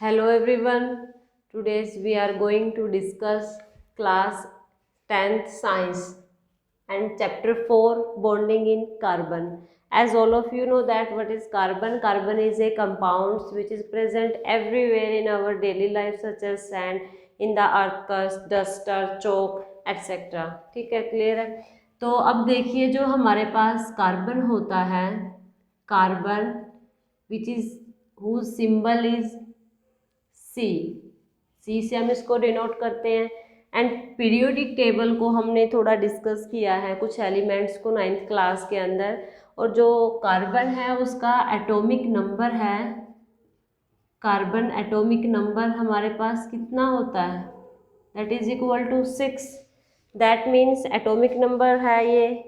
Hello everyone. Today we are going to discuss class 10th science and chapter 4 bonding in carbon. As all of you know that what is carbon? Carbon is a compound which is present everywhere in our daily life such as sand, in the earth crust, duster, chalk, etc. ठीक है, clear है? तो अब देखिए जो हमारे पास carbon होता है, carbon which is whose symbol is सी, सी से हम इसको डिनोट करते हैं। एंड पीरियोडिक टेबल को हमने थोड़ा डिस्कस किया है, कुछ एलिमेंट्स को 9th क्लास के अंदर। और जो कार्बन है उसका एटॉमिक नंबर है, कार्बन एटॉमिक नंबर हमारे पास कितना होता है? That is equal to 6। That means atomic number है ये,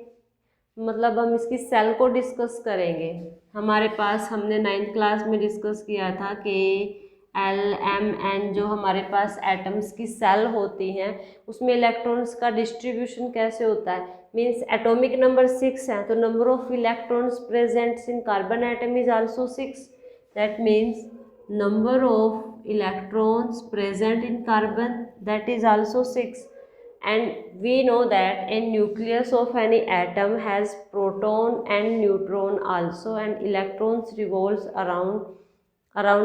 मतलब हम इसकी सेल को डिस्कस करेंगे। हमारे पास हमने 9th क्लास में डिस्कस किया था कि L, M, N जो हमारे पास एटम्स की सेल होती हैं उसमें इलेक्ट्रॉन्स का डिस्ट्रीब्यूशन कैसे होता है। मीन्स एटॉमिक नंबर 6 है तो number of electrons presents in carbon atom is also 6। That means number of electrons present in carbon that is also 6। and we know that a nucleus of any atom has proton and neutron also, and electrons revolves around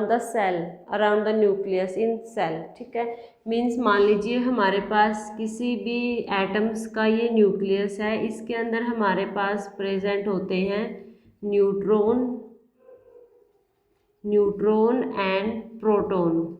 the cell, around the nucleus in cell। ठीक है, means मान लीजिए हमारे पास किसी भी atoms का ये nucleus है, इसके अंदर हमारे पास प्रेजेंट होते हैं neutron and proton।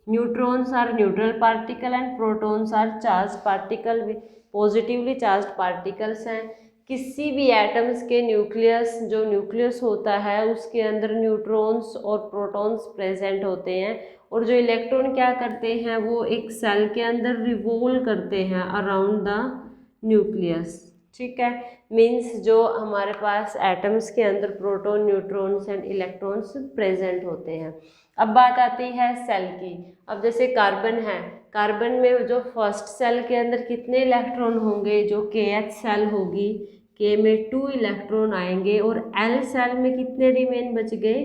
Neutrons are neutral particle and protons are charged particle, positively charged particles हैं। किसी भी एटम्स के न्यूक्लियस, जो न्यूक्लियस होता है उसके अंदर न्यूट्रॉन्स और प्रोटॉन्स प्रेजेंट होते हैं, और जो इलेक्ट्रॉन क्या करते हैं वो एक सेल के अंदर रिवॉल्व करते हैं अराउंड द न्यूक्लियस। ठीक है, मीन्स जो हमारे पास एटम्स के अंदर proton, neutrons and electrons present होते हैं। अब बात आती है सेल की। अब जैसे कार्बन है, कार्बन में जो फर्स्ट सेल के अंदर कितने इलेक्ट्रॉन होंगे? जो KH सेल होगी, K में 2 इलेक्ट्रॉन आएंगे, और L सेल में कितने रिमेन बच गए?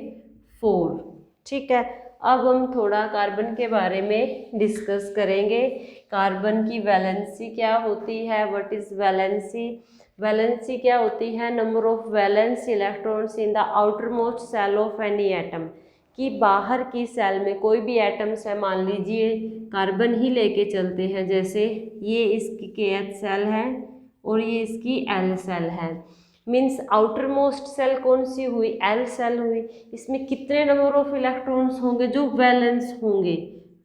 4। ठीक है, अब हम थोड़ा कार्बन के बारे में डिस्कस करेंगे। कार्बन की वैलेंसी क्या होती है? What is valency? वैलेंसी क्या होती है? Number of valence electrons in the outer most shell of any atom, कि बाहर की सेल में कोई भी एटम्स है, मान लीजिए कार्बन ही लेके चलते हैं, जैसे ये इसकी KH सेल है और ये इसकी L सेल है। मीन्स आउटर मोस्ट सेल कौन सी हुई? L सेल हुई। इसमें कितने नंबर ऑफ इलेक्ट्रॉन्स होंगे? जो वैलेंस होंगे,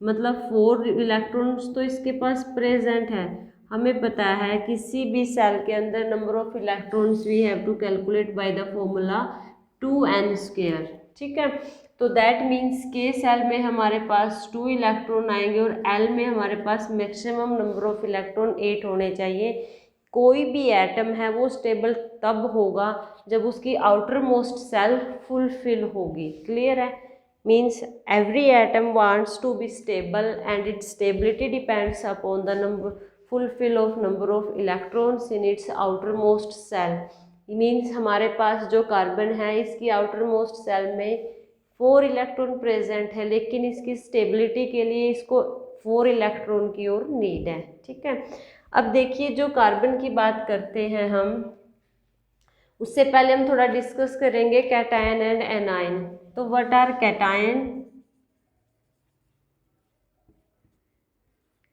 मतलब 4 इलेक्ट्रॉन्स तो इसके पास प्रेजेंट है। हमें पता है किसी भी सेल के अंदर number of electrons we have to calculate by the formula 2n²। ठीक है, तो दैट मीन्स K सेल में हमारे पास 2 इलेक्ट्रॉन आएंगे और L में हमारे पास मैक्सिमम नंबर ऑफ इलेक्ट्रॉन 8 होने चाहिए। कोई भी एटम है वो स्टेबल तब होगा जब उसकी आउटर मोस्ट सेल फुलफिल होगी। क्लियर है? Means every atom wants to be stable and its stability depends upon the number fulfil of number of electrons in its outer most shell. Means हमारे पास जो carbon है इसकी outer most shell में 4 electron present है, लेकिन इसकी stability के लिए इसको 4 इलेक्ट्रॉन की ओर नीड है। ठीक है, अब देखिए जो कार्बन की बात करते हैं हम, उससे पहले हम थोड़ा डिस्कस करेंगे कैटायन एंड एनायन। तो what are cation?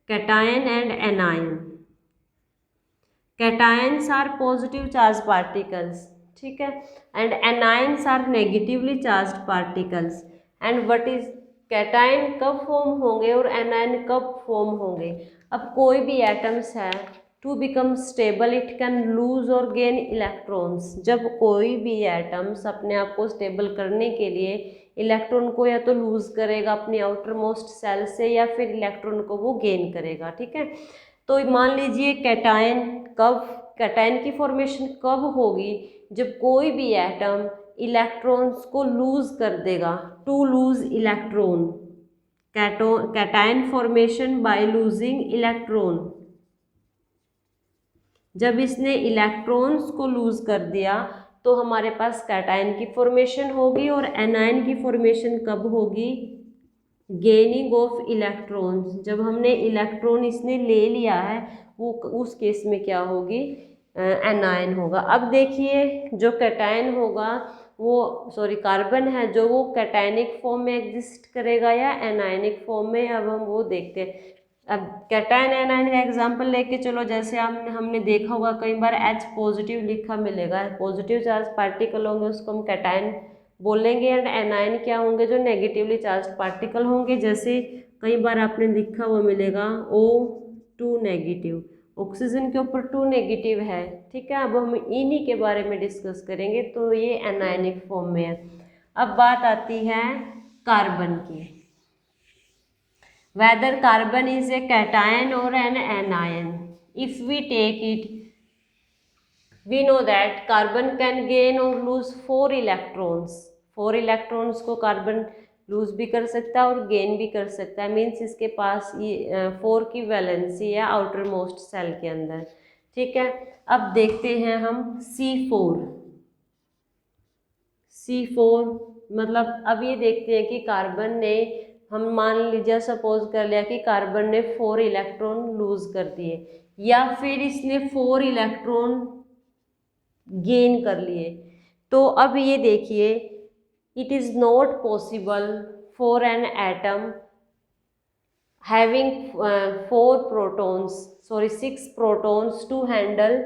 Cation and anion. Cations are positive charge particles, ठीक है, and anions are negatively charge particles. And what is cation कब फॉर्म होंगे और एनायन कब फॉर्म होंगे? अब कोई भी एटम्स है, to become stable it can lose और गेन इलेक्ट्रॉन्स। जब कोई भी एटम्स अपने आप को स्टेबल करने के लिए इलेक्ट्रॉन को या तो लूज करेगा अपनी आउटर मोस्ट सेल से, या फिर इलेक्ट्रॉन को वो गेन करेगा। ठीक है, तो मान लीजिए कैटायन की फॉर्मेशन कब होगी? जब कोई भी एटम इलेक्ट्रॉन्स को लूज कर देगा, to lose electron. Cation formation by losing electron. जब इसने इलेक्ट्रॉन्स को लूज कर दिया तो हमारे पास कैटायन की फॉर्मेशन होगी, और एनायन की फॉर्मेशन कब होगी? गेनिंग ऑफ इलेक्ट्रॉन्स, जब हमने इलेक्ट्रॉन इसने ले लिया है वो उस केस में क्या होगी? एनायन होगा। अब देखिए जो कैटायन होगा वो कार्बन है जो वो कैटायनिक फॉर्म में एग्जिस्ट करेगा या एनायनिक फॉर्म में, अब हम वो देखते हैं। अब कैटायन एनायन का एग्जांपल लेके चलो, जैसे हमने देखा होगा कई बार H पॉजिटिव लिखा मिलेगा, पॉजिटिव चार्ज पार्टिकल होंगे उसको हम कैटायन बोलेंगे, एंड एनायन क्या होंगे? जो नेगेटिवली चार्ज पार्टिकल होंगे। जैसे कई बार आपने लिखा हुआ मिलेगा O2 नेगेटिव, ऑक्सीजन के ऊपर 2 नेगेटिव है, ठीक है। अब हम इन्हीं के बारे में डिस्कस करेंगे, तो ये एनायनिक फॉर्म में है। अब बात आती है कार्बन की, whether carbon is a cation or an anion. If we take it, we know that carbon can gain or lose 4 electrons. 4 electrons को कार्बन लूज भी कर सकता है और गेन भी कर सकता है, मीन्स इसके पास ये 4 की वैलेंसी है आउटर मोस्ट सेल के अंदर, ठीक है। अब देखते हैं हम C4 मतलब अब ये देखते हैं कि कार्बन ने, हम मान लीजिए सपोज कर लिया कि कार्बन ने 4 इलेक्ट्रॉन लूज कर दिए, या फिर इसने 4 इलेक्ट्रॉन गेन कर लिए। तो अब ये देखिए, it is not possible for an atom having 6 protons to handle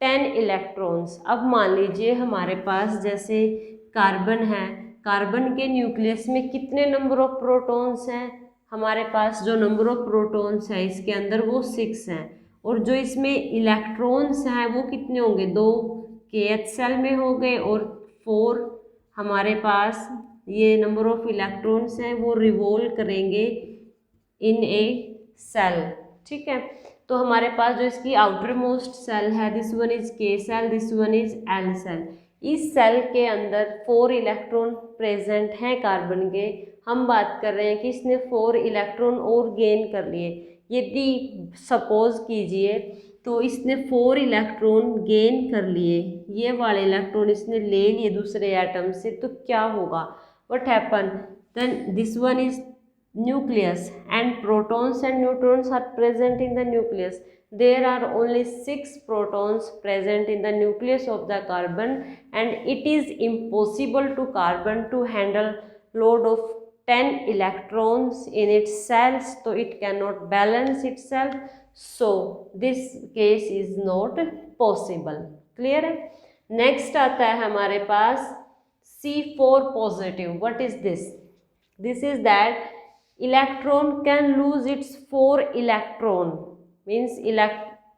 10 electrons. अब मान लीजिए हमारे पास जैसे कार्बन है, कार्बन के न्यूक्लियस में कितने नंबर ऑफ प्रोटॉन्स हैं? हमारे पास जो नंबर ऑफ प्रोटॉन्स है इसके अंदर वो 6 हैं, और जो इसमें इलेक्ट्रॉन्स हैं वो कितने होंगे? 2 KH सेल में हो गए, और 4 हमारे पास ये नंबर ऑफ इलेक्ट्रॉन्स हैं वो रिवॉल्व करेंगे इन ए सेल, ठीक है। तो हमारे पास जो इसकी आउटर मोस्ट सेल है, this one is K shell, this one is L shell. इस सेल के अंदर 4 इलेक्ट्रॉन प्रेजेंट हैं कार्बन के। हम बात कर रहे हैं कि इसने 4 इलेक्ट्रॉन और गेन कर लिए। यदि सपोज कीजिए तो इसने 4 इलेक्ट्रॉन गेन कर लिए, ये वाले इलेक्ट्रॉन इसने ले लिए दूसरे एटम से, तो क्या होगा? What happen then? This one is nucleus and protons and neutrons are present in the nucleus. There are only 6 protons present in the nucleus of the carbon, and it is impossible to carbon to handle load of 10 electrons in its cells, so it cannot balance itself, so this case is not possible. Clear है? Next आता है हमारे पास C4 positive. What is this? This is that electron can lose its 4 electron, means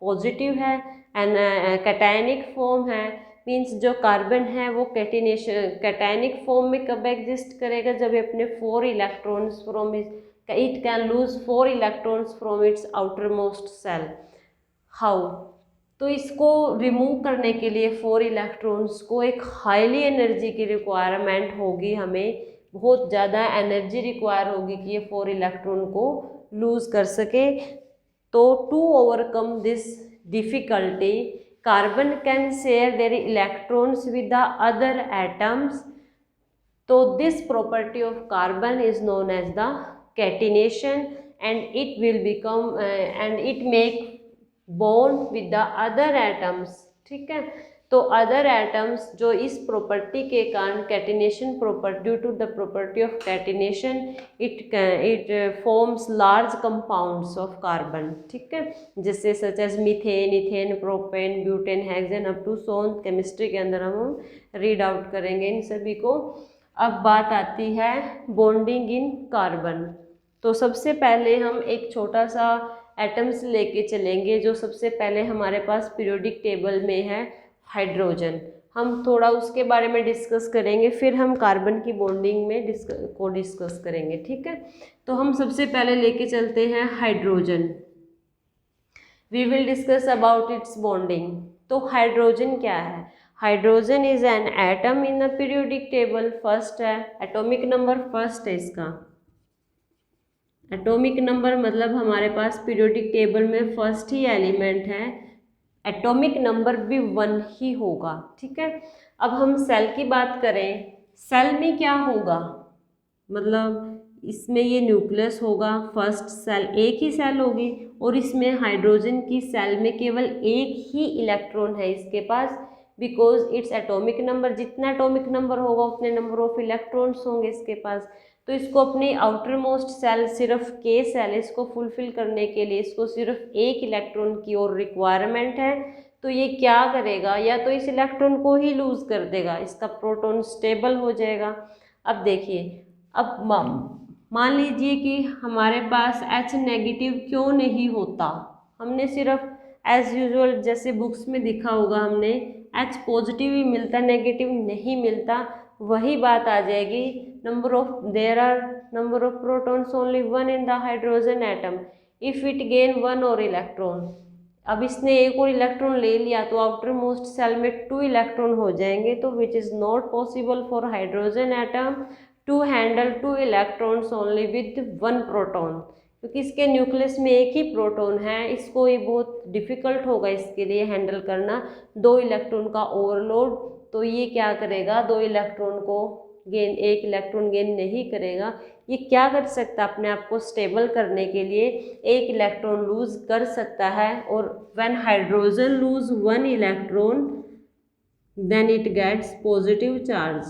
positive है and cationic form है, means जो carbon है वो cationic form में कब एग्जिस्ट करेगा? जब ये अपने 4 electrons from it can lose 4 electrons from its outer most shell. How? तो इसको रिमूव करने के लिए 4 इलेक्ट्रॉन्स को एक हाईली एनर्जी की रिक्वायरमेंट होगी, हमें बहुत ज़्यादा एनर्जी रिक्वायर होगी कि ये 4 इलेक्ट्रॉन को लूज कर सके। तो to overcome this difficulty, carbon can share their electrons with the other atoms. तो this property of carbon is known as the catenation, and it will become and it make bond with the other atoms, ठीक है। तो other atoms जो इस property के कारण catenation property, due to the property of catenation it forms large compounds of carbon, ठीक है, जैसे such as methane, ethane, propane, butane, hexane up to सोन। केमिस्ट्री के अंदर हम रीड आउट करेंगे इन सभी को। अब बात आती है बॉन्डिंग इन कार्बन। तो सबसे पहले हम एक छोटा सा एटम्स लेके चलेंगे जो सबसे पहले हमारे पास पीरियोडिक टेबल में है, हाइड्रोजन। हम थोड़ा उसके बारे में डिस्कस करेंगे, फिर हम कार्बन की बॉन्डिंग में डिस्कस करेंगे, ठीक है। तो हम सबसे पहले लेके चलते हैं hydrogen. We will discuss about its bonding. तो हाइड्रोजन क्या है? Hydrogen is an atom in the periodic table, first है, एटॉमिक नंबर फर्स्ट है इसका। एटॉमिक नंबर मतलब हमारे पास पीरियोडिक टेबल में फर्स्ट ही एलिमेंट है, एटॉमिक नंबर भी 1 ही होगा, ठीक है। अब हम सेल की बात करें, सेल में क्या होगा, मतलब इसमें ये न्यूक्लियस होगा, फर्स्ट सेल एक ही सेल होगी और इसमें हाइड्रोजन की सेल में केवल एक ही इलेक्ट्रॉन है इसके पास, बिकॉज इट्स एटॉमिक नंबर, जितना एटॉमिक नंबर होगा उतने नंबर ऑफ इलेक्ट्रॉन्स होंगे इसके पास। तो इसको अपनी आउटर मोस्ट सेल, सिर्फ के सेल, इसको फुलफिल करने के लिए इसको सिर्फ एक इलेक्ट्रॉन की और रिक्वायरमेंट है। तो ये क्या करेगा, या तो इस इलेक्ट्रॉन को ही लूज कर देगा, इसका प्रोटॉन स्टेबल हो जाएगा। अब देखिए, अब मान लीजिए कि हमारे पास H नेगेटिव क्यों नहीं होता, हमने सिर्फ एज यूजुअल जैसे बुक्स में दिखा होगा हमने H पॉजिटिव ही मिलता, नेगेटिव नहीं मिलता, वही बात आ जाएगी। There are number of protons only one in the hydrogen atom if it gain one और इलेक्ट्रॉन। अब इसने एक और इलेक्ट्रॉन ले लिया तो आउटर मोस्ट सेल में 2 इलेक्ट्रॉन हो जाएंगे, तो which is not possible for hydrogen atom to handle 2 electrons only with 1 proton, क्योंकि इसके न्यूक्लियस में एक ही प्रोटॉन है, इसको ये बहुत डिफिकल्ट होगा इसके लिए हैंडल करना 2 इलेक्ट्रॉन का ओवरलोड। तो ये क्या करेगा, 2 इलेक्ट्रॉन को गेन, 1 इलेक्ट्रॉन गेन नहीं करेगा। ये क्या कर सकता है, अपने आप को स्टेबल करने के लिए 1 इलेक्ट्रॉन लूज कर सकता है, और when hydrogen lose 1 electron then it gets positive charge.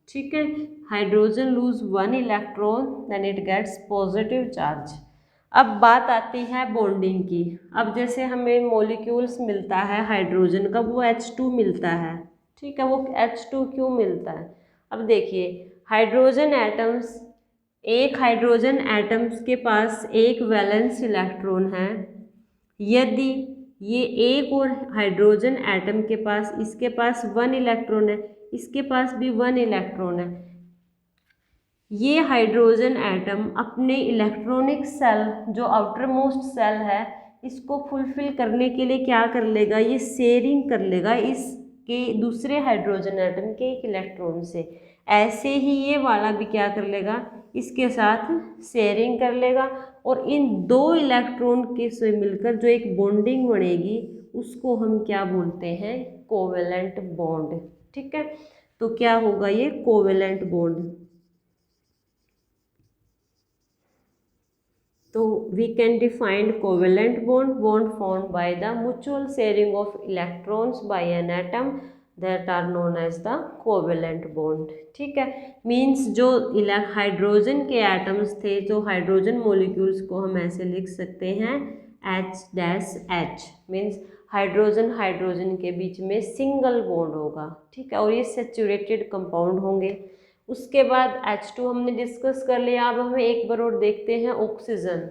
ठीक है, hydrogen lose 1 electron then it gets positive charge. अब बात आती है बॉन्डिंग की। अब जैसे हमें मॉलिक्यूल्स मिलता है हाइड्रोजन का, वो H2 मिलता है, ठीक है, वो H2 क्यों मिलता है। अब देखिए, हाइड्रोजन एटम्स, एक हाइड्रोजन एटम्स के पास एक वैलेंस इलेक्ट्रॉन है, यदि ये एक और हाइड्रोजन एटम के पास, इसके पास 1 इलेक्ट्रॉन है, इसके पास भी 1 इलेक्ट्रॉन है, ये हाइड्रोजन एटम अपने इलेक्ट्रॉनिक सेल, जो आउटर मोस्ट सेल है, इसको फुलफिल करने के लिए क्या कर लेगा, ये शेयरिंग कर लेगा इसके दूसरे हाइड्रोजन एटम के एक इलेक्ट्रॉन से। ऐसे ही ये वाला भी क्या कर लेगा, इसके साथ शेयरिंग कर लेगा, और इन 2 इलेक्ट्रॉन के से मिलकर जो एक बॉन्डिंग बनेगी उसको हम क्या बोलते हैं, कोवेलेंट बॉन्ड। ठीक है, तो क्या होगा ये कोवेलेंट बॉन्ड। तो we can define covalent bond formed by the mutual sharing of electrons by an atom that are known as the covalent bond। ठीक है, मीन्स जो हाइड्रोजन के एटम्स थे, जो हाइड्रोजन मॉलिक्यूल्स को हम ऐसे लिख सकते हैं H-H, मीन्स हाइड्रोजन के बीच में सिंगल बॉन्ड होगा। ठीक है, और ये सैचुरेटेड कंपाउंड होंगे। उसके बाद H2 हमने डिस्कस कर लिया। अब हमें एक बार और देखते हैं oxygen.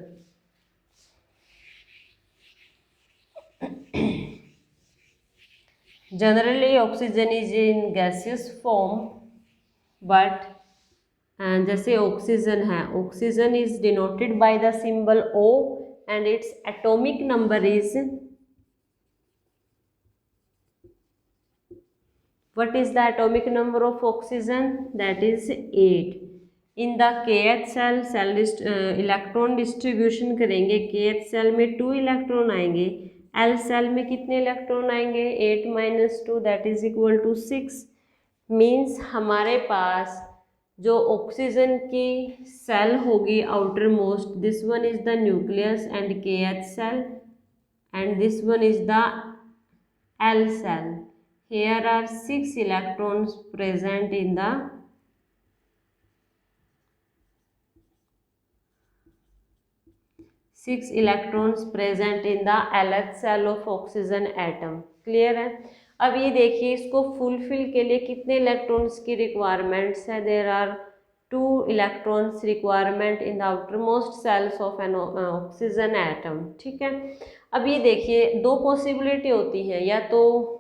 Generally oxygen is in gaseous form, but जैसे ऑक्सीजन है, oxygen is denoted by the symbol O and its atomic number is, what is the atomic number of oxygen, that is 8। in the kth cell electron distribution करेंगे, kth cell में 2 electron आएंगे, L cell में कितने electron आएंगे, 8 - 2 that is equal to 6। Means हमारे पास जो oxygen की सेल होगी outermost, this one is the nucleus and kth shell, and this one is the L cell। Here are 6 electrons present in the LH cell of oxygen atom। Clear है। अब ये देखिए, इसको fulfil के लिए कितने electrons की requirements है, there are 2 electrons requirement in the outer most shells of an oxygen atom. ठीक है, अब ये देखिए, 2 पॉसिबिलिटी होती है, या तो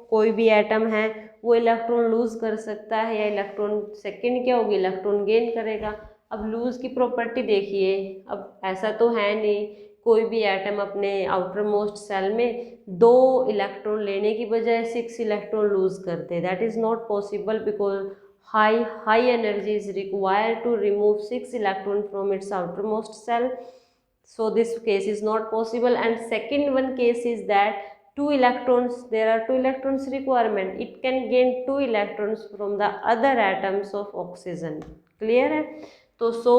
कोई भी एटम है वो इलेक्ट्रॉन लूज कर सकता है, या इलेक्ट्रॉन सेकंड क्या होगी, इलेक्ट्रॉन गेन करेगा। अब लूज की प्रॉपर्टी देखिए, अब ऐसा तो है नहीं कोई भी एटम अपने आउटर मोस्ट सेल में 2 इलेक्ट्रॉन लेने की बजाय 6 इलेक्ट्रॉन लूज करते, that is not possible because high energy is required to remove 6 electron from its outer most shell, so this case is not possible। and second one case is that 2 electrons, there are 2 electrons requirement, it can gain 2 electrons from the other atoms of oxygen. clear है? तो so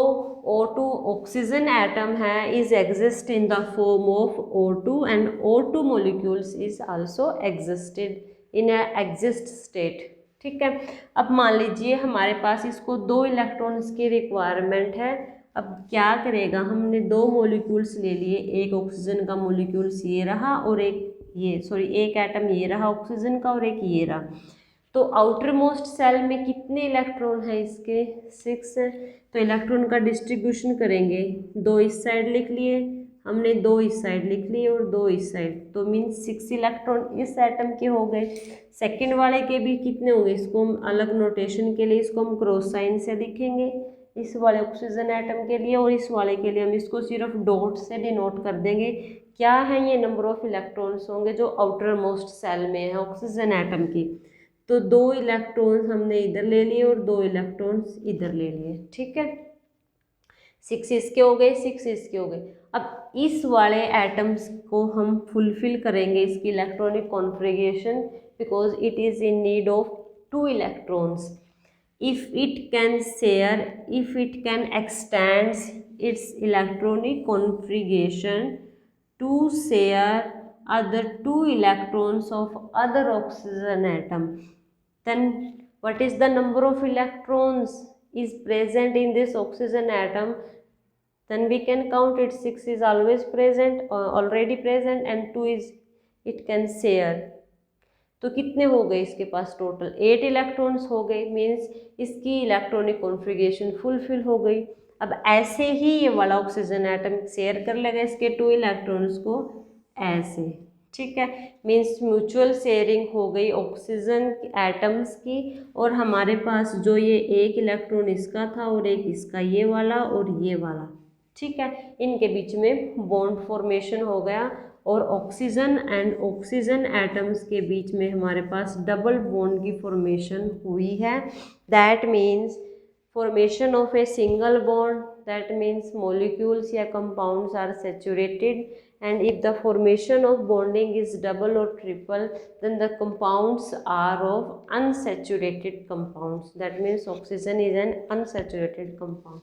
O2 oxygen atom है is exist in the form of O2 and O2 molecules is also existed in a exist state. ठीक है, अब मान लीजिए हमारे पास इसको 2 इलेक्ट्रॉन्स की रिक्वायरमेंट है। अब क्या करेगा, हमने 2 मॉलिक्यूल्स ले लिए, एक ऑक्सीजन का मॉलिक्यूल्स ये रहा और एक एक एटम ये रहा ऑक्सीजन का और एक ये रहा। तो आउटर मोस्ट सेल में कितने इलेक्ट्रॉन हैं इसके? 6 हैं। तो इलेक्ट्रॉन का डिस्ट्रीब्यूशन करेंगे, 2 इस साइड लिख लिए हमने, 2 इस साइड लिख लिए और 2 इस साइड, तो मीन्स 6 इलेक्ट्रॉन इस एटम के हो गए। सेकंड वाले के भी कितने होंगे, इसको हम अलग नोटेशन के लिए इसको हम क्रॉस साइन से लिखेंगे इस वाले ऑक्सीजन एटम के लिए, और इस वाले के लिए हम इसको सिर्फ डॉट से डिनोट कर देंगे। क्या है ये? नंबर ऑफ इलेक्ट्रॉन्स होंगे जो आउटर मोस्ट सेल में है ऑक्सीजन एटम की। तो 2 इलेक्ट्रॉन्स हमने इधर ले लिए और 2 इलेक्ट्रॉन्स इधर ले लिए। ठीक है, 6 इसके हो गए, 6 इसके हो गए। अब इस वाले एटम्स को हम फुलफिल करेंगे इसकी electronic configuration, because it is in need of 2 electrons. if it can share, if it can extend its electronic configuration to share other 2 electrons of other oxygen atom, then what is the number of electrons is present in this oxygen atom? Then we can count it. 6 is always present, already present, and 2 is it can share. तो कितने हो गए इसके पास? Total 8 electrons हो गए, means इसकी electronic configuration fulfil हो गई। अब ऐसे ही ये वाला ऑक्सीजन एटम शेयर कर लेगा इसके 2 इलेक्ट्रॉन्स को ऐसे। ठीक है, मीन्स म्यूचुअल शेयरिंग हो गई ऑक्सीजन एटम्स की, और हमारे पास जो ये एक इलेक्ट्रॉन इसका था और एक इसका, ये वाला और ये वाला। ठीक है, इनके बीच में बॉन्ड फॉर्मेशन हो गया, और ऑक्सीजन एंड ऑक्सीजन एटम्स के बीच में हमारे पास डबल बॉन्ड की फॉर्मेशन हुई है। That means formation of a single bond, that means molecules या compounds are saturated, and if the formation of bonding is double or triple, then the compounds are of unsaturated compounds. That means oxygen is an unsaturated compound.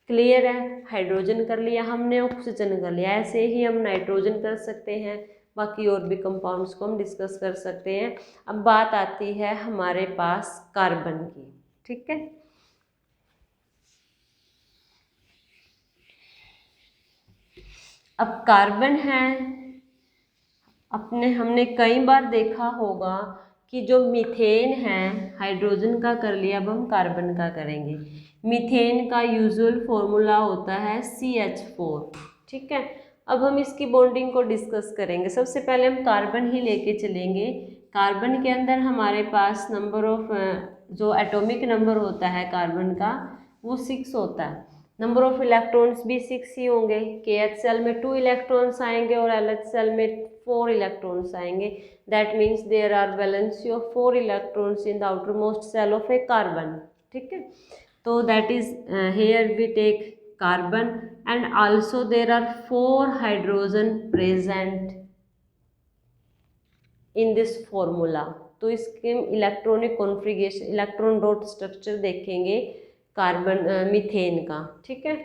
Clear है? Hydrogen कर लिया हमने, oxygen कर लिया, ऐसे ही हम nitrogen कर सकते हैं, बाकी और भी कंपाउंड्स को हम डिस्कस कर सकते हैं। अब बात आती है हमारे पास कार्बन की। ठीक है, अब कार्बन है, हमने कई बार देखा होगा कि जो मीथेन है, हाइड्रोजन का कर लिया, अब हम कार्बन का करेंगे। मीथेन का यूजुअल फॉर्मूला होता है CH4। ठीक है, अब हम इसकी बॉन्डिंग को डिस्कस करेंगे। सबसे पहले हम कार्बन ही लेके चलेंगे। कार्बन के अंदर हमारे पास नंबर ऑफ जो एटॉमिक नंबर होता है कार्बन का वो 6 होता है। नंबर ऑफ इलेक्ट्रॉन्स भी 6 ही होंगे। KH सेल में 2 इलेक्ट्रॉन्स आएंगे और LH सेल में 4 इलेक्ट्रॉन्स आएंगे। That means there are valency of 4 electrons in the outer most shell of a carbon. ठीक है, तो that is here we take carbon and also there are 4 hydrogen present in this formula. तो इसके electronic configuration, electron dot structure देखेंगे carbon methane का। ठीक है,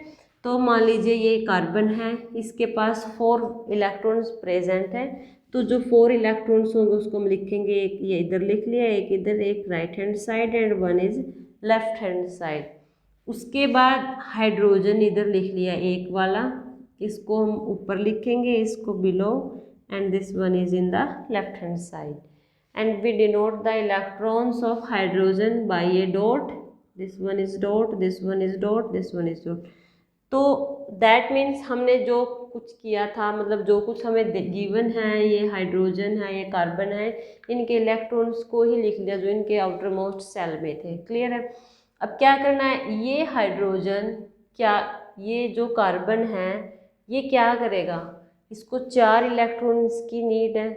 तो मान लीजिए ये कार्बन है, इसके पास 4 इलेक्ट्रॉन्स प्रेजेंट है। तो जो 4 इलेक्ट्रॉन्स होंगे उसको हम लिखेंगे, एक ये इधर लिख लिया, एक इधर, एक right hand side and 1 is left hand side. उसके बाद हाइड्रोजन इधर लिख लिया एक वाला, इसको हम ऊपर लिखेंगे, इसको below, and this 1 is in the left hand side, and we denote the electrons of hydrogen by a dot. This 1 is dot, this 1 is dot, this 1 is dot. तो दैट मीन्स हमने जो कुछ किया था, मतलब जो कुछ हमें गिवन है, ये हाइड्रोजन है, ये कार्बन है, इनके इलेक्ट्रॉन्स को ही लिख लिया जो इनके आउटर मोस्ट सेल में थे। क्लियर है? अब क्या करना है, ये हाइड्रोजन क्या, ये जो कार्बन है ये क्या करेगा, इसको 4 इलेक्ट्रॉन्स की नीड है,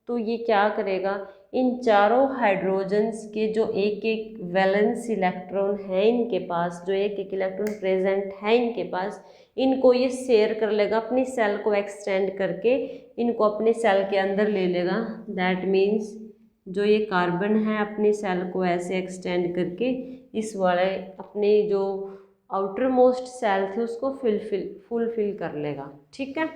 तो ये क्या करेगा, इन चारों हाइड्रोजन्स के जो एक एक वैलेंस इलेक्ट्रॉन है इनके पास, जो एक एक इलेक्ट्रॉन प्रेजेंट है इनके पास, इनको ये शेयर कर लेगा, अपनी सेल को एक्सटेंड करके इनको अपने सेल के अंदर ले लेगा। दैट मीन्स जो ये कार्बन है अपनी सेल को ऐसे एक्सटेंड करके इस वाले अपने जो आउटर मोस्ट सेल थे उसको फुलफिल कर लेगा। ठीक है,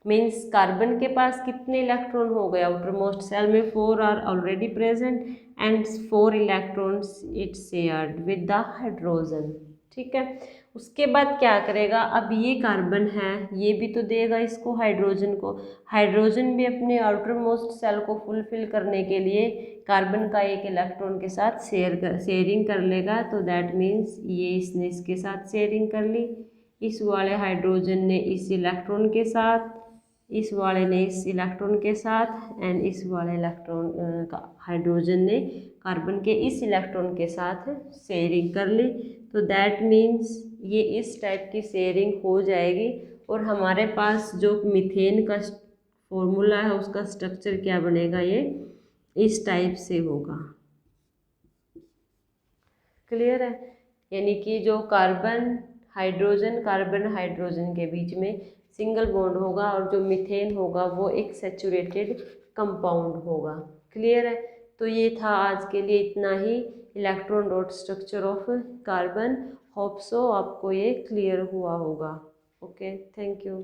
मीन्स कार्बन के पास कितने इलेक्ट्रॉन हो गए आउटर मोस्ट सेल में, 4 are already present and 4 electrons it shared with the hydrogen. ठीक है, उसके बाद क्या करेगा, अब ये कार्बन है ये भी तो देगा इसको हाइड्रोजन को, हाइड्रोजन भी अपने आउटर मोस्ट सेल को फुलफिल करने के लिए कार्बन का एक इलेक्ट्रॉन के साथ शेयरिंग कर लेगा। तो दैट मीन्स ये इसने इसके साथ शेयरिंग कर ली, इस वाले हाइड्रोजन ने इस इलेक्ट्रॉन के साथ, इस वाले ने इस इलेक्ट्रॉन के साथ एंड इस वाले इलेक्ट्रॉन का हाइड्रोजन ने कार्बन के इस इलेक्ट्रॉन के साथ शेयरिंग कर ली। तो दैट मीन्स ये इस टाइप की शेयरिंग हो जाएगी और हमारे पास जो मीथेन का फॉर्मूला है उसका स्ट्रक्चर क्या बनेगा, ये इस टाइप से होगा। क्लियर है, यानी कि जो कार्बन हाइड्रोजन के बीच में सिंगल बॉन्ड होगा और जो मीथेन होगा वो एक सैचुरेटेड कंपाउंड होगा। क्लियर है, तो ये था आज के लिए इतना ही, electron dot structure of carbon. Hope so आपको ये क्लियर हुआ होगा। Okay, thank you.